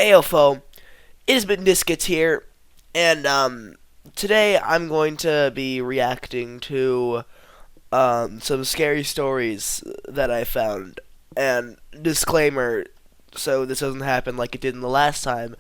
Aofo, it has been Niskets here, and today I'm going to be reacting to some scary stories that I found. And disclaimer, so this doesn't happen like it did in the last time,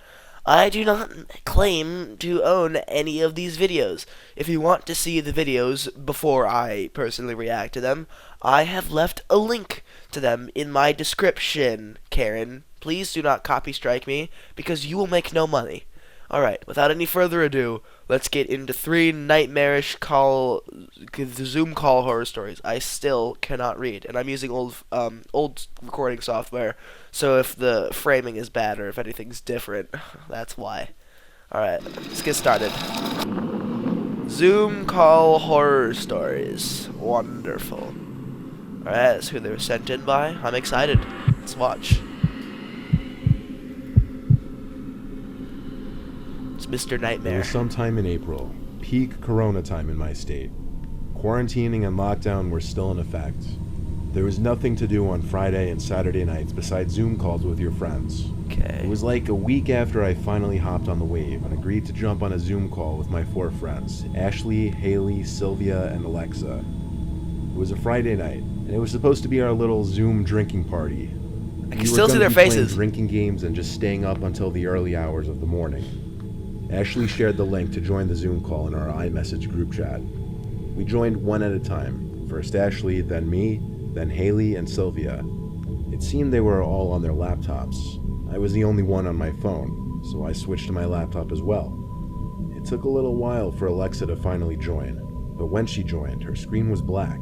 I do not claim to own any of these videos. If you want to see the videos before I personally react to them, I have left a link to them in my description, Karen. Please do not copy strike me, because you will make no money. Alright, without any further ado, let's get into 3 nightmarish Zoom call horror stories. I still cannot read, and I'm using old recording software, so if the framing is bad or if anything's different, that's why. Alright, let's get started. Zoom call horror stories. Wonderful. Alright, that's who they were sent in by. I'm excited. Let's watch. Mr. Nightmare. It was sometime in April, peak corona time in my state. Quarantining and lockdown were still in effect. There was nothing to do on Friday and Saturday nights besides Zoom calls with your friends. Okay. It was like a week after I finally hopped on the wave and agreed to jump on a Zoom call with my 4 friends, Ashley, Haley, Sylvia, and Alexa. It was a Friday night, and it was supposed to be our little Zoom drinking party. I can still see their faces. Drinking games and just staying up until the early hours of the morning. Ashley shared the link to join the Zoom call in our iMessage group chat. We joined one at a time. First Ashley, then me, then Haley and Sylvia. It seemed they were all on their laptops. I was the only one on my phone, so I switched to my laptop as well. It took a little while for Alexa to finally join, but when she joined, her screen was black.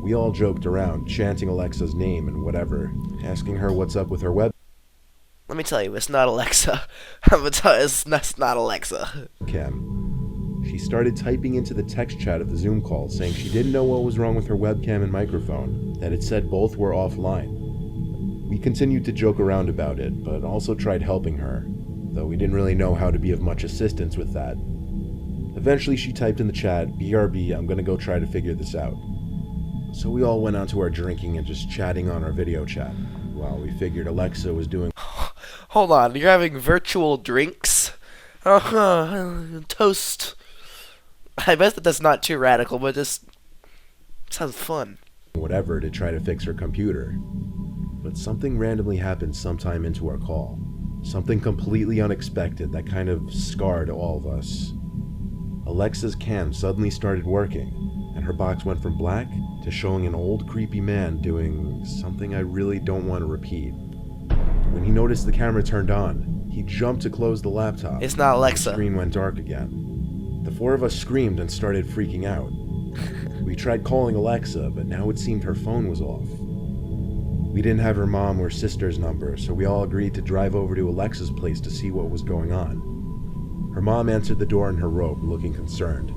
We all joked around, chanting Alexa's name and whatever, asking her what's up with her web. Let me tell you, it's not Alexa. I'm gonna tell you, it's not Alexa. Webcam. She started typing into the text chat of the Zoom call, saying she didn't know what was wrong with her webcam and microphone, that it said both were offline. We continued to joke around about it, but also tried helping her, though we didn't really know how to be of much assistance with that. Eventually she typed in the chat, "BRB, I'm gonna go try to figure this out." So we all went on to our drinking and just chatting on our video chat, while we figured Alexa was doing. Hold on, you're having virtual drinks? Toast. I bet that that's not too radical, but just sounds fun. Whatever to try to fix her computer. But something randomly happened sometime into our call. Something completely unexpected that kind of scarred all of us. Alexa's cam suddenly started working, and her box went from black to showing an old creepy man doing something I really don't want to repeat. When he noticed the camera turned on, he jumped to close the laptop. It's not Alexa. The screen went dark again. The 4 of us screamed and started freaking out. We tried calling Alexa, but now it seemed her phone was off. We didn't have her mom or sister's number, so we all agreed to drive over to Alexa's place to see what was going on. Her mom answered the door in her robe, looking concerned.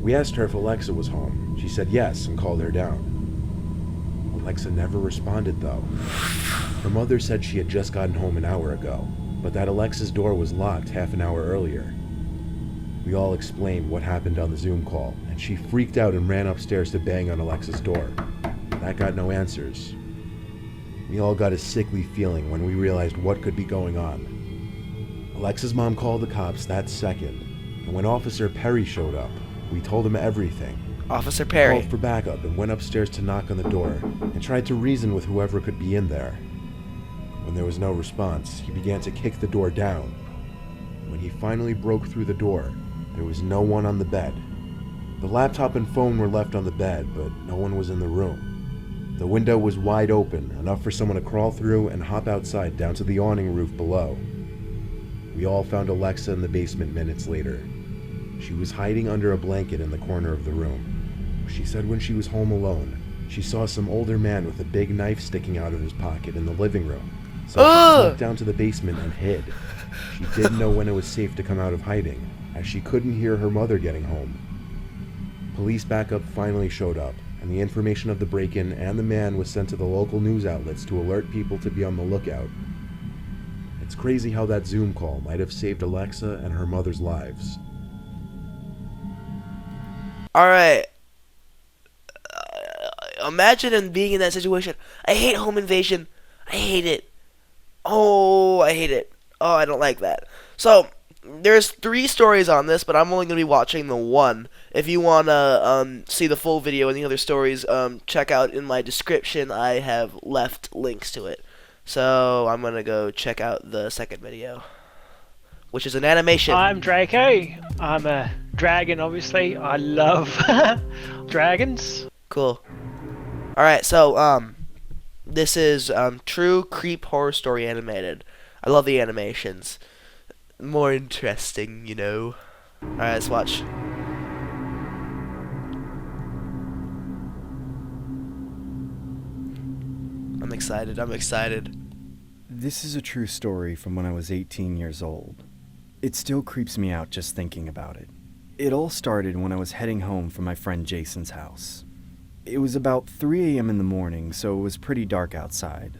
We asked her if Alexa was home. She said yes and called her down. Alexa never responded though. Her mother said she had just gotten home an hour ago, but that Alexa's door was locked half an hour earlier. We all explained what happened on the Zoom call, and she freaked out and ran upstairs to bang on Alexa's door. That got no answers. We all got a sickly feeling when we realized what could be going on. Alexa's mom called the cops that second, and when Officer Perry showed up, we told him everything. Officer Perry Called for backup and went upstairs to knock on the door and tried to reason with whoever could be in there. When there was no response, he began to kick the door down. When he finally broke through the door, there was no one on the bed. The laptop and phone were left on the bed, but no one was in the room. The window was wide open, enough for someone to crawl through and hop outside down to the awning roof below. We all found Alexa in the basement minutes later. She was hiding under a blanket in the corner of the room. She said when she was home alone, she saw some older man with a big knife sticking out of his pocket in the living room. So she snuck down to the basement and hid. She didn't know when it was safe to come out of hiding, as she couldn't hear her mother getting home. Police backup finally showed up, and the information of the break-in and the man was sent to the local news outlets to alert people to be on the lookout. It's crazy how that Zoom call might have saved Alexa and her mother's lives. Alright. Imagine being in that situation. I hate home invasion. I hate it. Oh, I hate it. Oh, I don't like that. So there's 3 stories on this, but I'm only gonna be watching the one. If you wanna see the full video and the other stories, check out in my description. I have left links to it. So I'm gonna go check out the second video, which is an animation. I'm Draco. I'm a dragon, obviously. I love dragons. Cool. All right, so this is true creep horror story animated. I love the animations. More interesting, you know. All right, let's watch. I'm excited. I'm excited. This is a true story from when I was 18 years old. It still creeps me out just thinking about it. It all started when I was heading home from my friend Jason's house. It was about 3 a.m. in the morning, so it was pretty dark outside.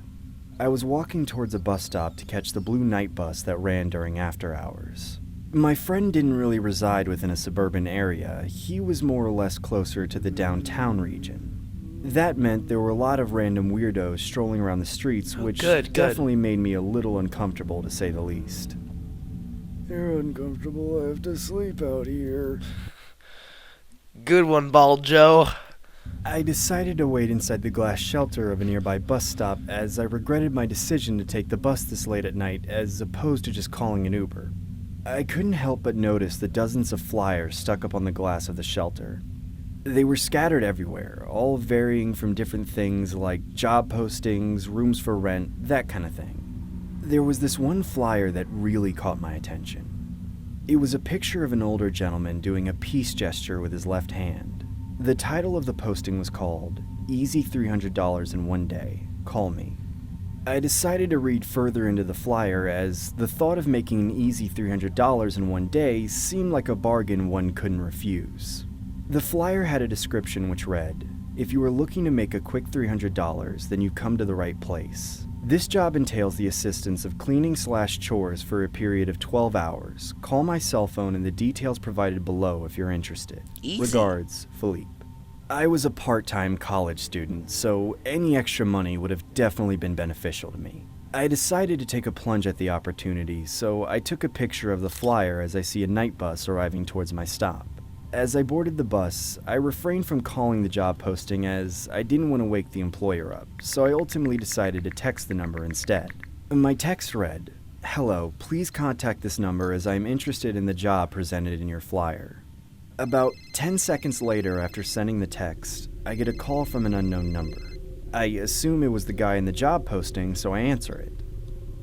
I was walking towards a bus stop to catch the blue night bus that ran during after hours. My friend didn't really reside within a suburban area. He was more or less closer to the downtown region. That meant there were a lot of random weirdos strolling around the streets, which definitely made me a little uncomfortable, to say the least. They're uncomfortable. I have to sleep out here. Good one, Bald Joe. I decided to wait inside the glass shelter of a nearby bus stop, as I regretted my decision to take the bus this late at night as opposed to just calling an Uber. I couldn't help but notice the dozens of flyers stuck up on the glass of the shelter. They were scattered everywhere, all varying from different things like job postings, rooms for rent, that kind of thing. There was this one flyer that really caught my attention. It was a picture of an older gentleman doing a peace gesture with his left hand. The title of the posting was called, "Easy $300 in One Day, Call Me." I decided to read further into the flyer, as the thought of making an easy $300 in one day seemed like a bargain one couldn't refuse. The flyer had a description which read, "If you are looking to make a quick $300, then you've come to the right place. This job entails the assistance of cleaning/chores for a period of 12 hours. Call my cell phone and the details provided below if you're interested. Easy. Regards, Philippe." I was a part-time college student, so any extra money would have definitely been beneficial to me. I decided to take a plunge at the opportunity, so I took a picture of the flyer as I see a night bus arriving towards my stop. As I boarded the bus, I refrained from calling the job posting as I didn't want to wake the employer up, so I ultimately decided to text the number instead. My text read, "Hello, please contact this number as I am interested in the job presented in your flyer." About 10 seconds later after sending the text, I get a call from an unknown number. I assume it was the guy in the job posting, so I answer it.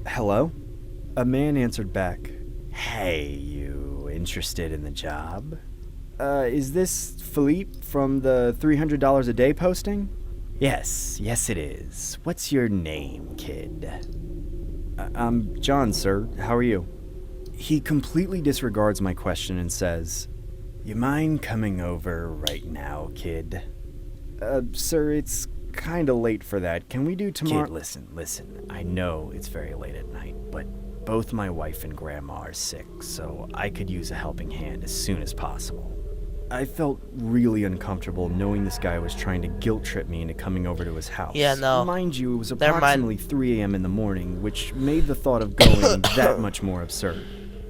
"Hello?" A man answered back, "Hey, you interested in the job?" Is this Philippe from the $300 a day posting?" Yes, it is. What's your name, kid?" I'm John, sir. How are you?" He completely disregards my question and says, "You mind coming over right now, kid?" Sir, it's kinda late for that. Can we do tomorrow?" "Kid, listen. I know it's very late at night, but both my wife and grandma are sick, so I could use a helping hand as soon as possible." I felt really uncomfortable knowing this guy was trying to guilt trip me into coming over to his house. Yeah, no. Mind you, it was Never mind. approximately 3 a.m. in the morning, which made the thought of going that much more absurd.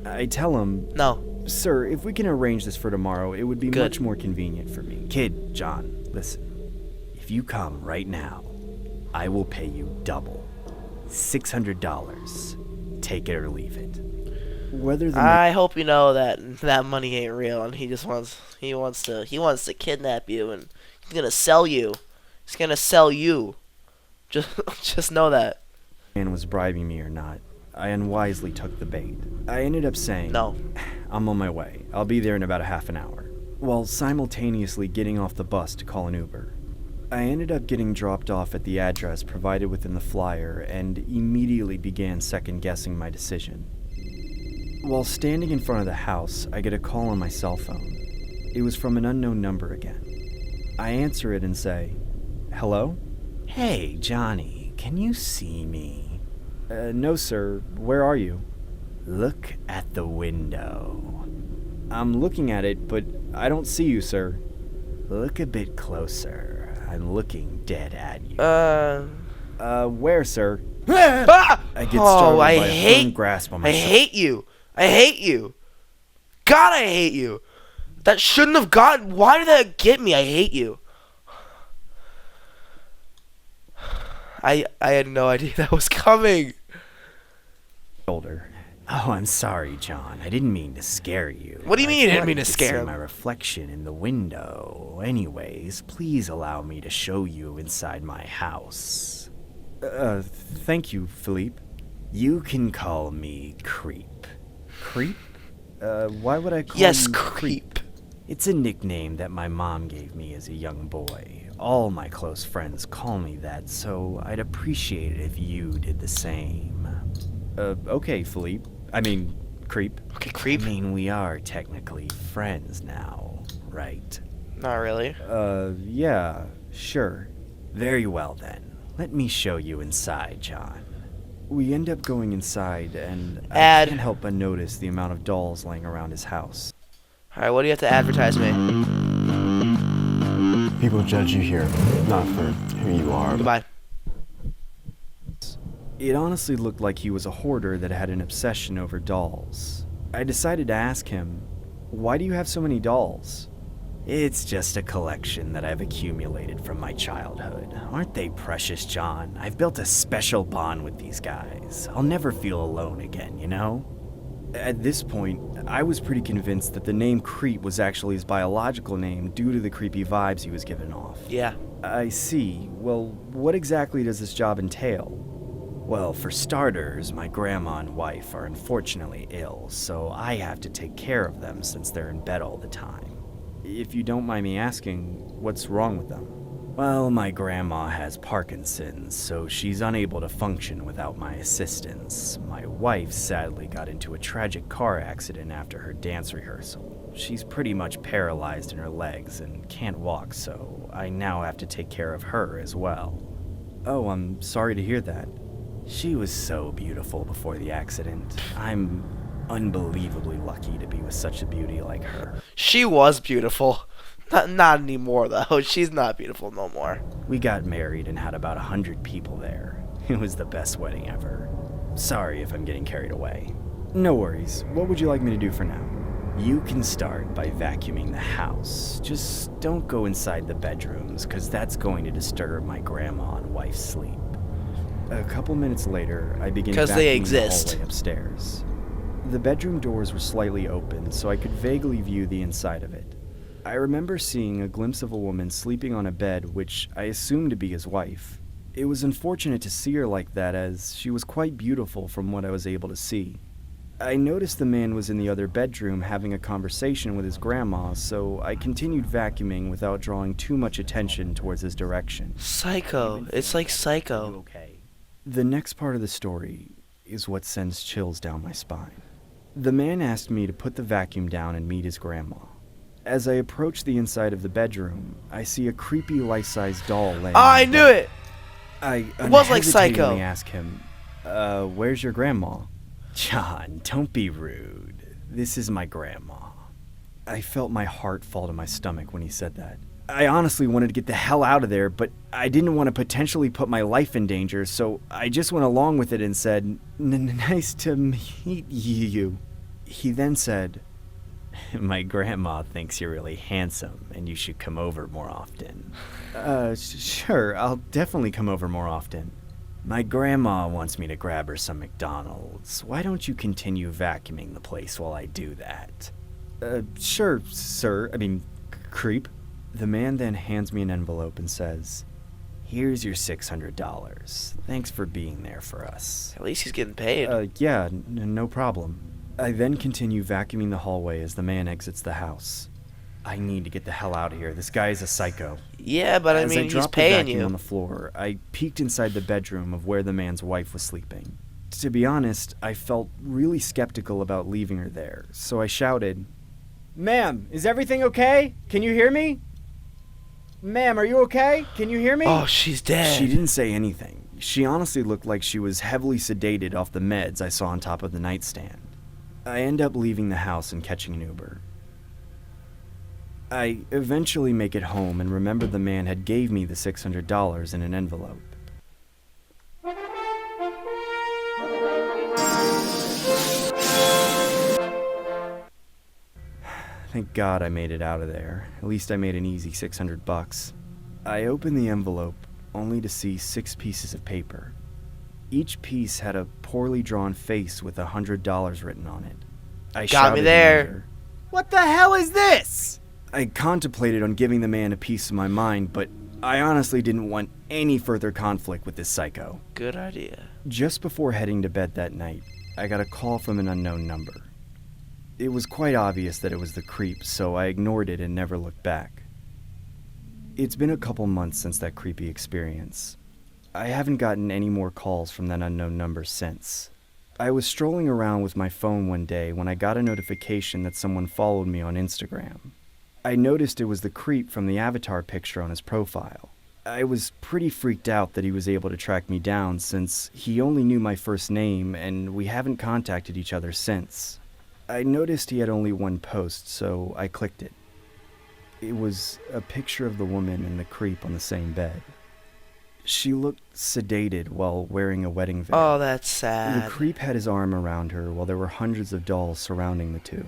I tell him, No. "Sir, if we can arrange this for tomorrow, it would be Good. much more convenient for me." "Kid, John, listen. If you come right now, I will pay you double. $600. Take it or leave it." Whether the I hope you know that that money ain't real, and he wants to kidnap you, and he's gonna sell you. He's gonna sell you. Just know that. man was bribing me or not, I unwisely took the bait. I ended up saying, No. "I'm on my way. I'll be there in about a half an hour," while simultaneously getting off the bus to call an Uber. I ended up getting dropped off at the address provided within the flyer and immediately began second-guessing my decision. While standing in front of the house, I get a call on my cell phone. It was from an unknown number again. I answer it and say, "Hello?" "Hey, Johnny, can you see me?" No, sir. Where are you?" "Look at the window." "I'm looking at it, but I don't see you, sir." "Look a bit closer. I'm looking dead at you." Uh, Where, sir?" Ah! I get startled by a firm hate grasp on my I hate you. I hate you. God, I hate you. That shouldn't have gotten. Why did that get me? I hate you. I had no idea that was coming. shoulder. Oh, I'm sorry, John. I didn't mean to scare you. What do you mean you I didn't thought mean to could scare see him? my reflection in the window. Anyways, please allow me to show you inside my house. Thank you, Philippe. You can call me Creep. Creep? Why would I call Yes, you creep. It's a nickname that my mom gave me as a young boy. All my close friends call me that, so I'd appreciate it if you did the same. Okay, Philippe. I mean, Creep. Okay, creep. I mean, we are technically friends now, right? Not really. Yeah, sure. Very well then. Let me show you inside, John. We end up going inside, and I Ad. can't help but notice the amount of dolls laying around his house. All right, what do you have to advertise me? People judge you here, not for who you are. Goodbye. It honestly looked like he was a hoarder that had an obsession over dolls. I decided to ask him, why do you have so many dolls? It's just a collection that I've accumulated from my childhood. Aren't they precious, John? I've built a special bond with these guys. I'll never feel alone again, you know? At this point, I was pretty convinced that the name Creep was actually his biological name due to the creepy vibes he was giving off. Yeah. I see. Well, what exactly does this job entail? Well, for starters, my grandma and wife are unfortunately ill, so I have to take care of them since they're in bed all the time. If you don't mind me asking, what's wrong with them? Well, my grandma has Parkinson's, so she's unable to function without my assistance. My wife sadly got into a tragic car accident after her dance rehearsal. She's pretty much paralyzed in her legs and can't walk, so I now have to take care of her as well. Oh, I'm sorry to hear that. She was so beautiful before the accident. I'm unbelievably lucky to be with such a beauty like her. She was beautiful. Not anymore, though. She's not beautiful no more. We got married and had about 100 people there. It was the best wedding ever. Sorry if I'm getting carried away. No worries. What would you like me to do for now? You can start by vacuuming the house. Just don't go inside the bedrooms, because that's going to disturb my grandma and wife's sleep. A couple minutes later, I began 'Cause vacuuming they the exist. hallway upstairs. The bedroom doors were slightly open, so I could vaguely view the inside of it. I remember seeing a glimpse of a woman sleeping on a bed, which I assumed to be his wife. It was unfortunate to see her like that, as she was quite beautiful from what I was able to see. I noticed the man was in the other bedroom having a conversation with his grandma, so I continued vacuuming without drawing too much attention towards his direction. Psycho. It's like Psycho. Okay. The next part of the story is what sends chills down my spine. The man asked me to put the vacuum down and meet his grandma. As I approach the inside of the bedroom, I see a creepy life-size doll laying I on the knew bed. it. I It was like Psycho. unhesitatingly ask him, where's your grandma? John, don't be rude. This is my grandma. I felt my heart fall to my stomach when he said that. I honestly wanted to get the hell out of there, but I didn't want to potentially put my life in danger, so I just went along with it and said, Nice to meet you. He then said, my grandma thinks you're really handsome and you should come over more often. Sure, I'll definitely come over more often. My grandma wants me to grab her some McDonald's. Why don't you continue vacuuming the place while I do that? Sure, sir. Creep. The man then hands me an envelope and says, Here's your $600. Thanks for being there for us. At least he's getting paid. Yeah, no problem. I then continue vacuuming the hallway as the man exits the house. I need to get the hell out of here. This guy is a psycho. Yeah, but As I he's dropped the paying vacuum you. on the floor, I peeked inside the bedroom of where the man's wife was sleeping. To be honest, I felt really skeptical about leaving her there, so I shouted, Ma'am, is everything okay? Can you hear me? Ma'am, are you okay? Can you hear me? Oh, she's dead. She didn't say anything. She honestly looked like she was heavily sedated off the meds I saw on top of the nightstand. I end up leaving the house and catching an Uber. I eventually make it home and remember the man had gave me the $600 in an envelope. Thank God I made it out of there. At least I made an easy $600. I opened the envelope only to see 6 pieces of paper. Each piece had a poorly drawn face with $100 written on it. I Got me shouted in there. anger, "What the hell is this?" I contemplated on giving the man a piece of my mind, but I honestly didn't want any further conflict with this psycho. Good idea. Just before heading to bed that night, I got a call from an unknown number. It was quite obvious that it was the creep, so I ignored it and never looked back. It's been a couple months since that creepy experience. I haven't gotten any more calls from that unknown number since. I was strolling around with my phone one day when I got a notification that someone followed me on Instagram. I noticed it was the creep from the avatar picture on his profile. I was pretty freaked out that he was able to track me down since he only knew my first name and we haven't contacted each other since. I noticed he had only one post, so I clicked it. It was a picture of the woman and the creep on the same bed. She looked sedated while wearing a wedding veil. Oh, that's The sad. creep had his arm around her while there were hundreds of dolls surrounding the two.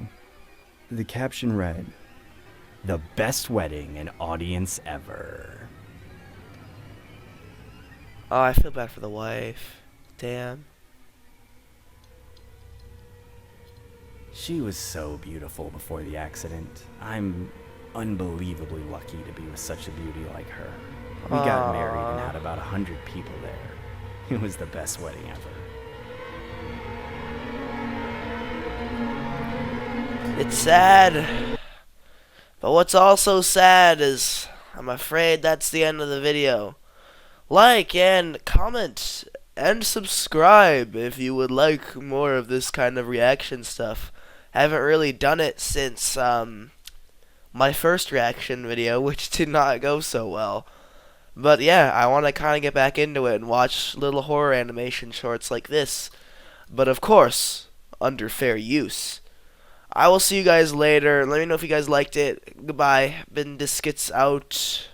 The caption read, "The best wedding an audience ever." Oh, I feel bad for the wife. Damn. She was so beautiful before the accident. I'm unbelievably lucky to be with such a beauty like her. We got married and had about 100 people there. It was the best wedding ever. It's sad. But what's also sad is, I'm afraid that's the end of the video. Like and comment and subscribe if you would like more of this kind of reaction stuff. Haven't really done it since my first reaction video, which did not go so well. But yeah, I want to kind of get back into it and watch little horror animation shorts like this. But of course, under fair use. I will see you guys later. Let me know if you guys liked it. Goodbye. Been Biscuits out.